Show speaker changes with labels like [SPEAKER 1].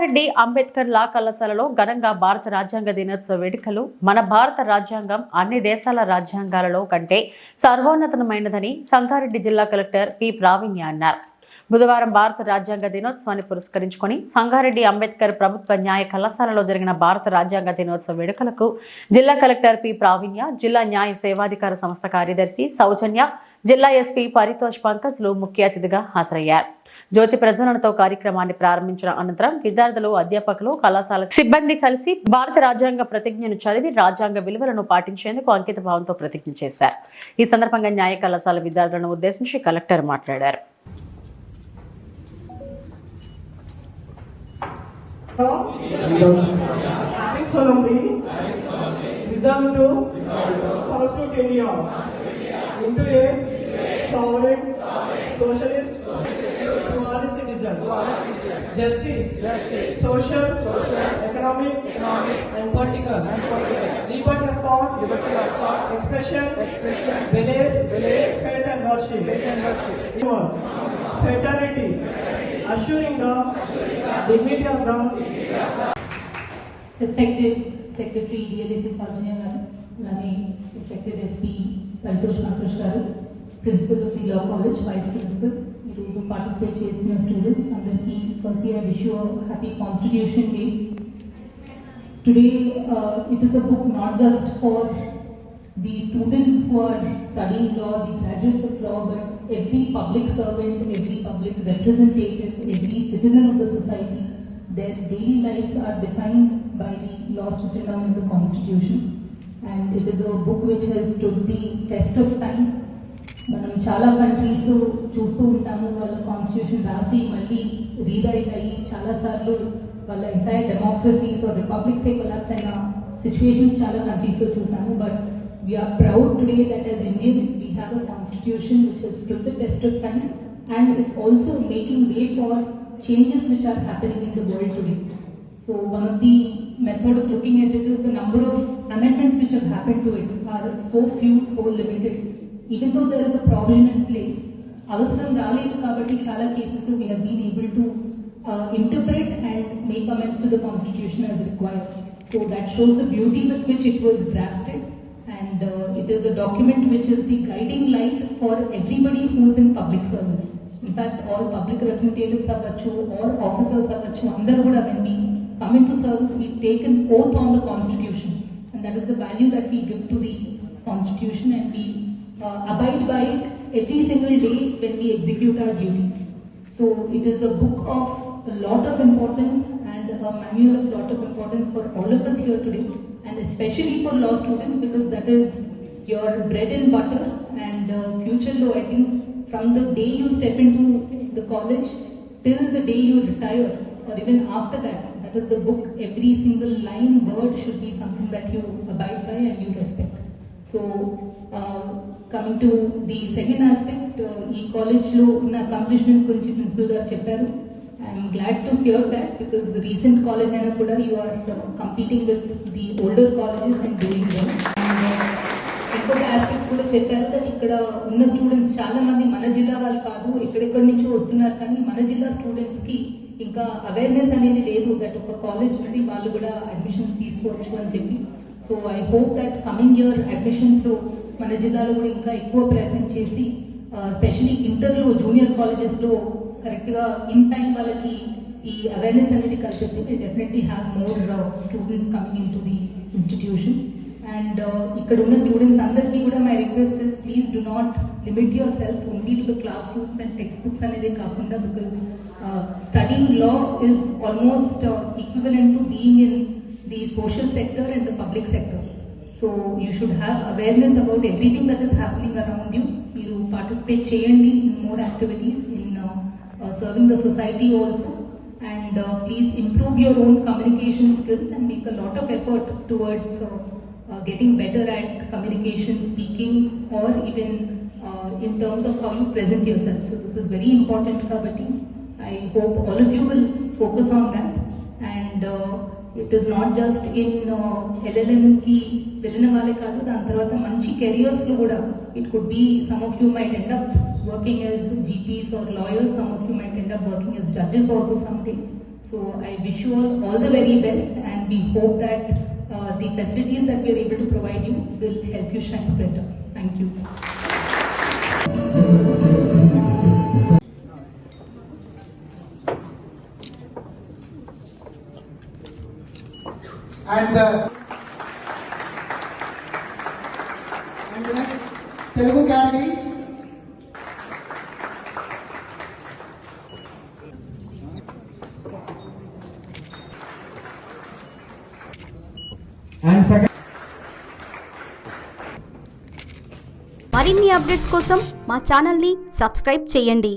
[SPEAKER 1] సంగారెడ్డి అంబేద్కర్ లా కళాశాలలో ఘనంగా భారత రాజ్యాంగ దినోత్సవ వేడుకలు. మన భారత రాజ్యాంగం అన్ని దేశాల రాజ్యాంగాలలో కంటే సర్వోన్నతమైనదని సంగారెడ్డి జిల్లా కలెక్టర్ పి ప్రావీణ్య అన్నారు. బుధవారం భారత రాజ్యాంగ దినోత్సవాన్ని పురస్కరించుకొని సంగారెడ్డి అంబేద్కర్ ప్రభుత్వ న్యాయ కళాశాలలో జరిగిన భారత రాజ్యాంగ దినోత్సవ వేడుకలకు జిల్లా కలెక్టర్ పి ప్రావీణ్య, జిల్లా న్యాయ సేవాధికార సంస్థ కార్యదర్శి సౌజన్య, జిల్లా ఎస్పీ పరితోష్ పంకజ్లు ముఖ్య అతిథిగా హాజరయ్యారు. జ్యోతి ప్రజ్వలనతో కార్యక్రమాన్ని ప్రారంభించిన అనంతరం విద్యార్థులు, అధ్యాపకులు, కళాశాల సిబ్బంది కలిసి భారత రాజ్యాంగ ప్రతిజ్ఞను చదివి రాజ్యాంగ విలువలను పాటించేందుకు అంకిత భావంతో ప్రతిజ్ఞ చేశారు. ఈ సందర్భంగా న్యాయ కళాశాల విద్యార్థులను ఉద్దేశించి కలెక్టర్ మాట్లాడారు.
[SPEAKER 2] Justice, social, economic, and political. Liberty of thought, expression, belief, faith and worship. Fraternity, assuring the dignity of the
[SPEAKER 3] respected Secretary DLC Saldana Garu, respected SP Paritosh Pankaj Garu, Principal of the Law College, Vice Principal. Those who participate in students, firstly I wish you a happy Constitution Day. Today it is a book not just for the students who are studying law, the graduates of law, but every public servant, every public representative, every citizen of the society. Their daily lives are defined by the laws written down in the Constitution, and it is a book which has stood the test of time. మనం చాలా countries చూస్తూ ఉంటాము, వాళ్ళ constitution రాసి మళ్ళీ rewrite అయ్యి చాలాసార్లు వాళ్ళ ఎంటైర్ డెమోక్రసీస్ ఆర్ రిపబ్లిక్సే కొలాప్స్ అయిన సిచ్యువేషన్స్ చాలా కంట్రీస్లో చూసాము. But we're proud today that as Indians we have a constitution which has stood the test of time and is also making way for changes which are happening in the world today. So one of the method of looking at it is the number of amendments which have happened to it are so few, so limited. Even though there is a provision in place, avasaram raledu kabatti chala cases lo we have been able to interpret and make amendments to the constitution as required. So that shows the beauty with which it was drafted, and it is a document which is the guiding light for everybody who is in public service. In fact, all public representatives avvachu or officers avvachu andaru kuda when we come into service we take an oath on the constitution, and that is the value that we give to the constitution, and we abide by it every single day when we execute our duties. So it is a book of a lot of importance and a manual of lot of importance for all of us here today, and especially for law students, because that is your bread and butter. And future law, I think from the day you step into the college till the day you retire or even after that, that is the book, every single line, word should be something that you abide by and you respect. So coming to the second aspect, ee college lo unna accomplishments gurinchi principal garu chepparu. I am glad to hear that, because recent college aina kuda you are competing with the older colleges and doing well. ఇంకొక aspect కూడా చెప్పారు sir, ఇక్కడ ఉన్న students చాలా మంది మన జిల్లా వాళ్ళు కాదు, ఎక్కడెక్కడి నుంచో వస్తున్నారు, కానీ మన జిల్లా స్టూడెంట్స్ కి ఇంకా అవేర్నెస్ అనేది లేదు దట్ ఒక కాలేజ్ నుండి వాళ్ళు కూడా అడ్మిషన్స్ తీసుకోవచ్చు అని చెప్పి. So I hope that coming year admissions లో మన జిల్లాలో కూడా ఇంకా ఎక్కువ ప్రయత్నం చేసి స్పెషలీ ఇంటర్లో జూనియర్ కాలేజెస్లో కరెక్ట్గా ఇన్ టైం వాళ్ళకి ఈ అవేర్నెస్ అనేది కల్పిస్తే we definitely have more students coming in to the institution. అండ్ ఇక్కడ ఉన్న స్టూడెంట్స్ అందరికీ కూడా my request is please do not limit yourselves only to the classrooms and textbooks అనేది కాకుండా, because studying law is almost equivalent to being in the social sector and the public sector. So you should have awareness about everything that is happening around you. You participate cheyandi in more activities in serving the society also, and please improve your own communication skills and make a lot of effort towards getting better at communication, speaking, or even in terms of how you present yourself. So this is very important kabatti I hope all of you will focus on that. And it is not just in LLM ki వెళ్ళిన వాళ్ళే కాదు, దాని తర్వాత మంచి careers లో కూడా it could be some of you might end up working as GPs or lawyers, some of you might end up working as judges also someday. So I wish you all the very best, and we hope that the facilities that we are able to provide you will help you shine better. Thank you.
[SPEAKER 4] And the next Telugu category. And second.
[SPEAKER 5] మరిన్ని updates కోసం మా ఛానల్ని subscribe చేయండి.